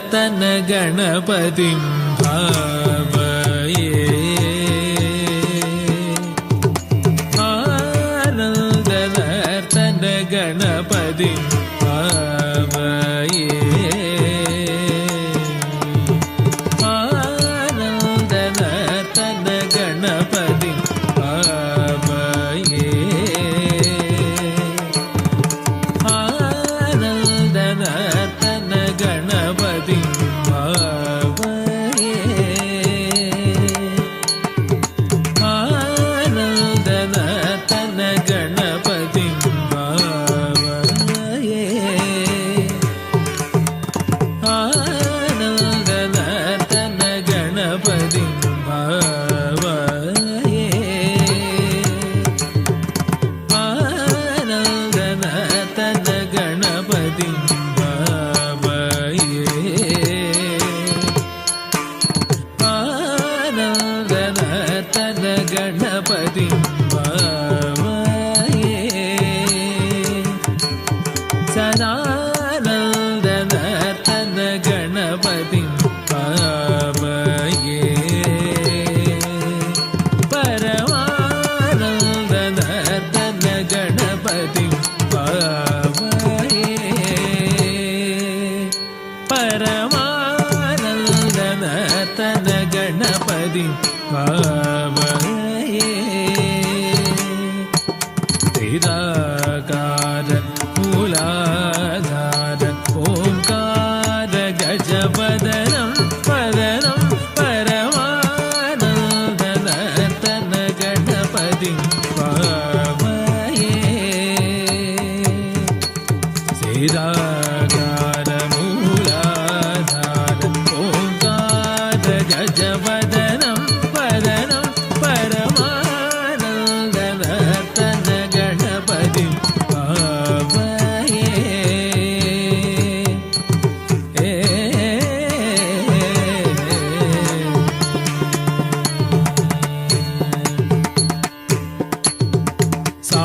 नर्तन गणपतिं भावये आनन्द नर्तन गणपतिं भावये आनन्द नर्तन गणपतिं भावये आनन्द नर्तन गणपतिं भावये आनन्द नर्तन गणपतिं भावये आनन्द नर्तन गणपतिं भावये आनन्द नर्तन गणपतिं भावये आनन्द नर्तन गणपतिं भावये सदानन्द नर्तन गणपतिं भावये परमानन्द नर्तन गणपतिं भावये परमानन्द नर्तन गणपतिं भावये निराकार मूलाधार ओंकार गजवदनं वदनं परमानन्द नर्तन गणपतिं भावये निराकार मूलाधार ओंकार गजवदनं वदनं परमानन्द नर्तन गणपतिं भावये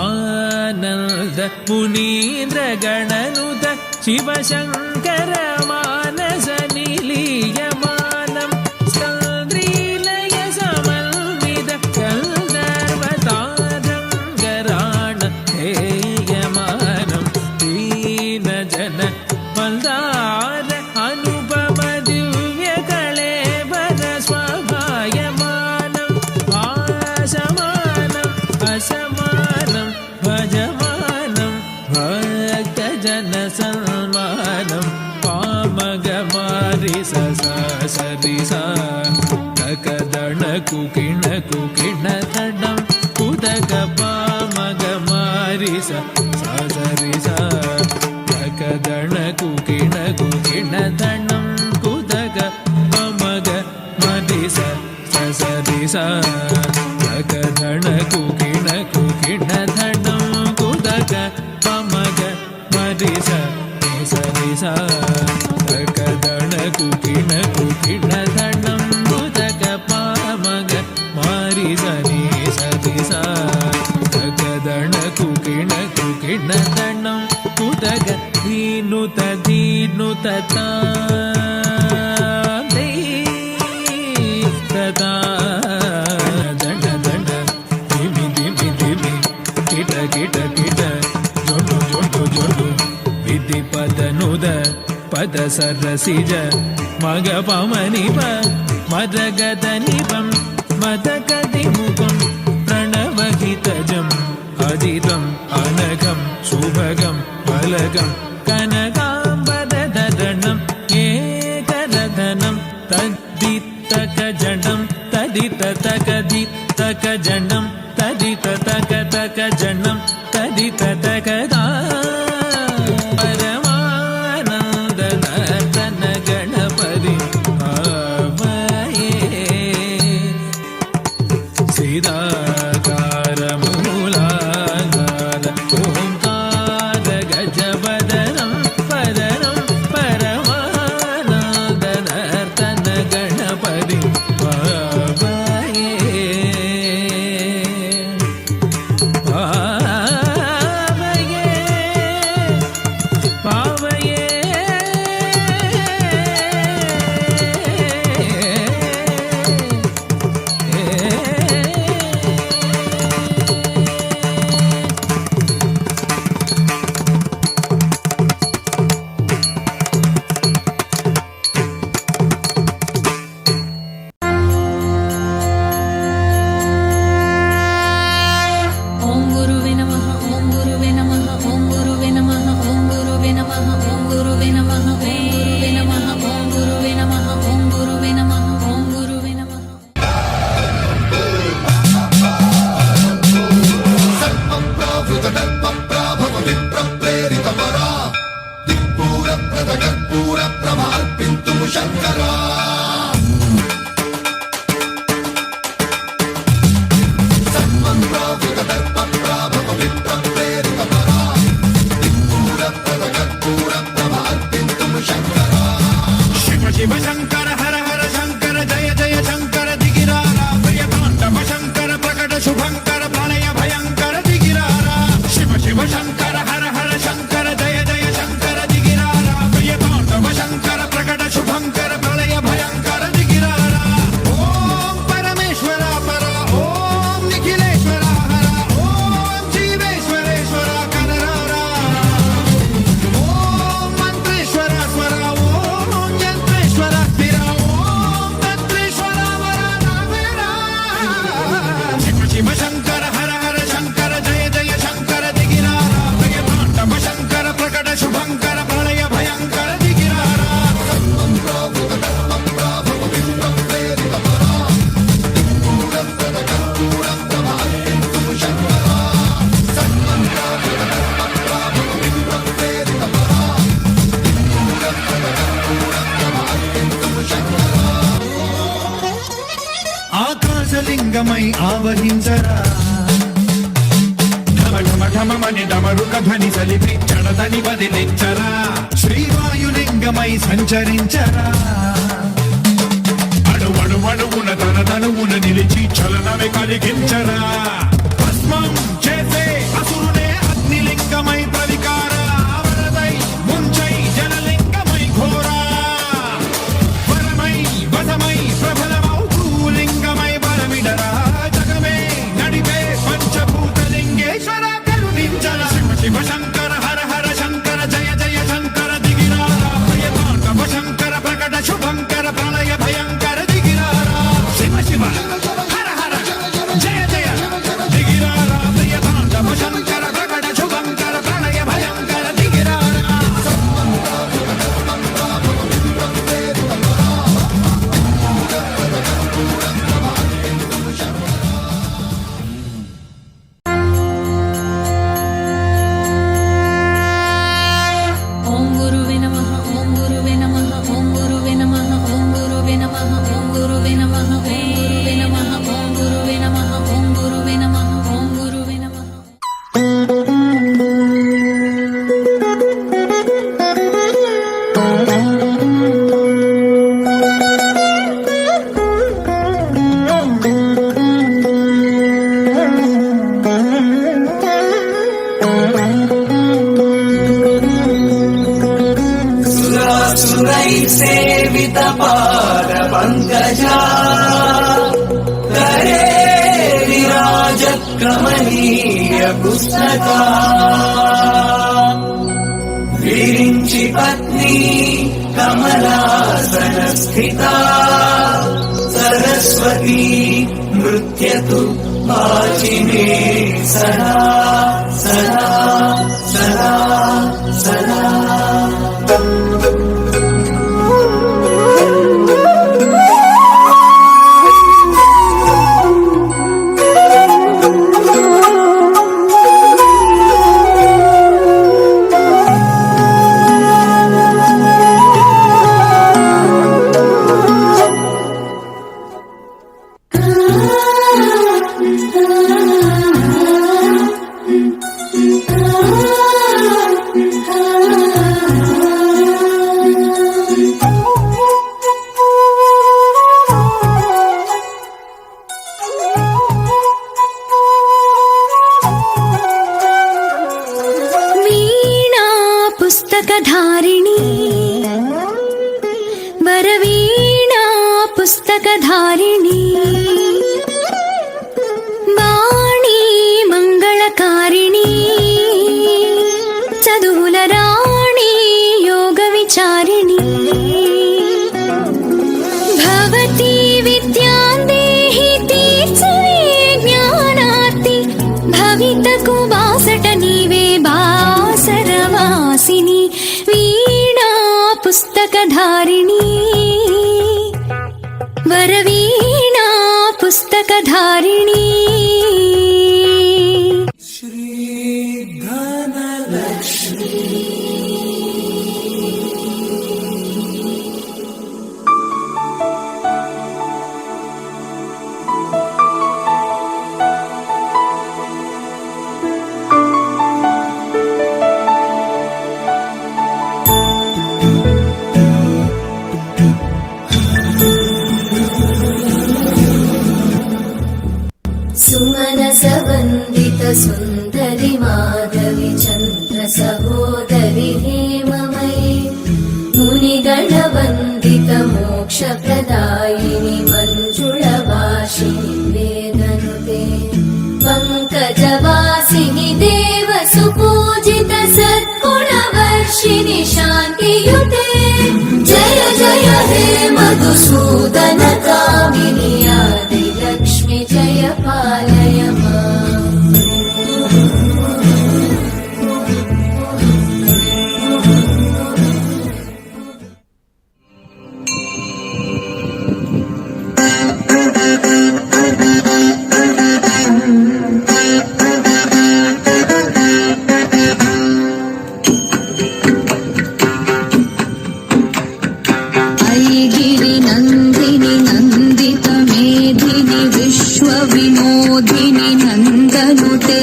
सानन्द मुनीन्द्र गणनुत शिवशङ्कर मानस निलीयमानं स्कन्द्रीलय समन्वित गन्धर्वतारङ्गराण हेयमानं दीनजन मन्दार अनुपम दिव्यकळेबर स्वभायमानं भासमानं असमानं भजमानं भक्तजनसन्मानं पामगमारिस सरिसा ककदण कुकिण कुकिणतडं कुदक पामगमारिस सरिसा ककदण कुकिण कुकिणतडं कुदक पामग मरिस सरिसा ककदण कुकिण कुकिणतडं कुदक पामग मरिस सरिसा ककदण कुकिण कुकिणतडं कुदक पामग मरिस सरिसा ककदण कुकिण कुकिणतडं कुदक दीनुत दीनुत तता दण्ड दण्ड धिमि धिमि धिमि किट किट किट जोडु जोडु जोडु विधि पदनुद पद सरसिज मग पमनिप मदगदनिपं मदकदिमुखं प्रणवहितजम् अजितम् अनघं शुभगं फलगं कनकाम्बरधरणं एकरधनं तद्दित्तकजडं तदिततकदित्तकजडं तदिततकतकजडं तदिततकदा परमानन्द नर्तन गणपतिं भावये सिदाकार मूलाधार ओंकार गजवदनं वदनं परमानन्द नर्तन गणपतिं भावये भावये नमः ओम गुरुवे नमः ओम गुरुवे नमः ओम गुरुवे नमः ओम गुरुवे नमः सर्वं प्रावृत दर्पं प्राभव विप्रप्रेरित परा दिक्पूर प्रदगत्पूर प्रमार्पिन्तु शङ्करा सर्वं प्रावृत दर्पं प्राभव विप्रप्रेरित परा दिक्पूर प्रदगत्पूर प्रमार्पिन्तु शङ्करा शिव शिव शंकर हर हर शंकर जय जय शंकर दिगिरारा प्रियतांडव शंकर प्रकट शुभंकर प्रणय भयंकर दिगिरारा शिव शिव शंकर हर हर शंकर जय जय शंकर दिगिरारा प्रियतांडव शंकर प्रकट शुभंकर प्रणय भयंकर दिगिरारा ओम परमेश्वर पर ओम निखिलेश्वर हर ओम जीवेश्वरेश्वर कनरारा ओम मंत्रेश्वर स्वर ओम यंत्रेश्वर स्थिर ओम तंत्रेश्वर वरदानवेरा शिव शिव शंकर हर हर शंकर जय जय शंकर दिगिरारा प्रियतांडव शंकर प्रकट शुभंकर प्रलय भयंकर दिगिरारा सर्वं प्रावृत दर्पं प्राभव विप्रप्रेरित परा दिक्पूर प्रदगत्पूर प्रमार्पिन्तु शङ्करा सर्वं प्रावृत दर्पं प्राभव विप्रप्रेरित परा दिक्पूर प्रदगत्पूर प्रमार्पिन्तु शङ्करा ఆకాశలింగమై ఆవహించరా ఢమ ఢమ ఢమమని డమరుక ధ్వని సలిపి జడదని వదిలించరా శ్రీవాయులింగమై సంచరించరా అడువడువడువున తన తనువున నిలిచి చలనమే కలిగించరా భస్మం చేసే అసురునే అగ్నిలింగమై ప్రవికార వరదై ముంచై జనలింగమై ఘోరా వరమై వసమై ప్రబలమౌ భూలింగమై బలమిడరా జగమే నడిపే పంచభూతలింగేశ్వర కరుణించర శివ శివ శంకర హర హర శంకర జయ జయ శంకర దిగిరారా ప్రియతాండవ శంకర ప్రకట శుభంకర ప్రళయ భయంకర దిగిరారా శివ శివ హర హర జయ జయ దిగిరారా ప్రియతాండవ శంకర ప్రకట శుభంకర ప్రళయ భయంకర దిగిరారా ओम गुरुवे नमः ओम गुरुवे नमः ओम गुरुवे नमः ओम गुरुवे नमः ओम गुरुवे नमः ओम गुरुवे नमः ओम गुरुवे नमः ओम गुरुवे नमः ओम गुरुवे नमः सेवितपादपङ्कजा करे विराजकमनीय पुस्तका विरिञ्चि पत्नी कमलासनस्थिता सरस्वती नृत्यतु वाचिने सदा सदा सदा सदा पुस्तकधारिणी वरवीणा पुस्तकधारिणी वाणी मंगलकारिणी चदुवुल राणी योग विचारिणी भवती विद्यां देहि तीर्चवे ज्ञानार्ति भवितकु बासट नीवे बासरवासिनी वीणा पुस्तकधारिणी वरवीणा पुस्तकधारिणी सुमनसवन्दित सुन्दरि माधवि चन्द्र सहोदरि हेममयि मुनिगणवन्दित मोक्षप्रदायिनि मञ्जुळवासिनि वेदनुते पङ्कजवासिनि देवसुपूजित सद्गुणवर्षिणि शान्तियुते जय जय हे मधुसूदन कामिनि आदिलक्ष्मि जय पालय माम् गिरिनन्दिनि नन्दित मेधिनि विश्वविनोदिनि नन्दनुते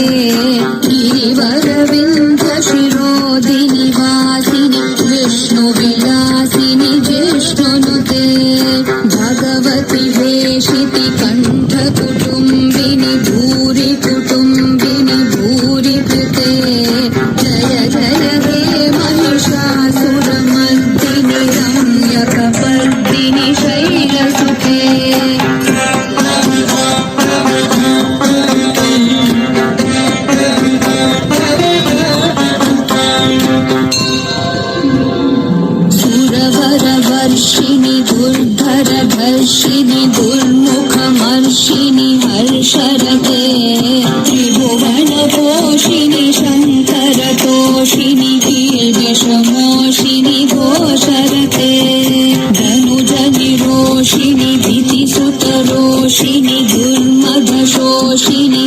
गिरिवरविन्द शिरोदिनि वासिनि विष्णुविलासिनि जिष्णुनुते भगवति वेशिति कण्ठकुटुम्बिनि भूरि कुटुम्बिनि भूरि कृते जय जय हे महिषासुरमर्दिनि रम्यकपर्दिनि शैलसुते सुरवरवर्षिणि दुर्धरधर्षिणि दुर्मुखमर्षिणि हर्षरते त्रिभुवनपोषिणि शङ्करतोषिणि कीर्तिशमोषिणि घोषरते धनुजनिरोषिणि भीतिसुतरोषिणि दुर्मदशोषिणि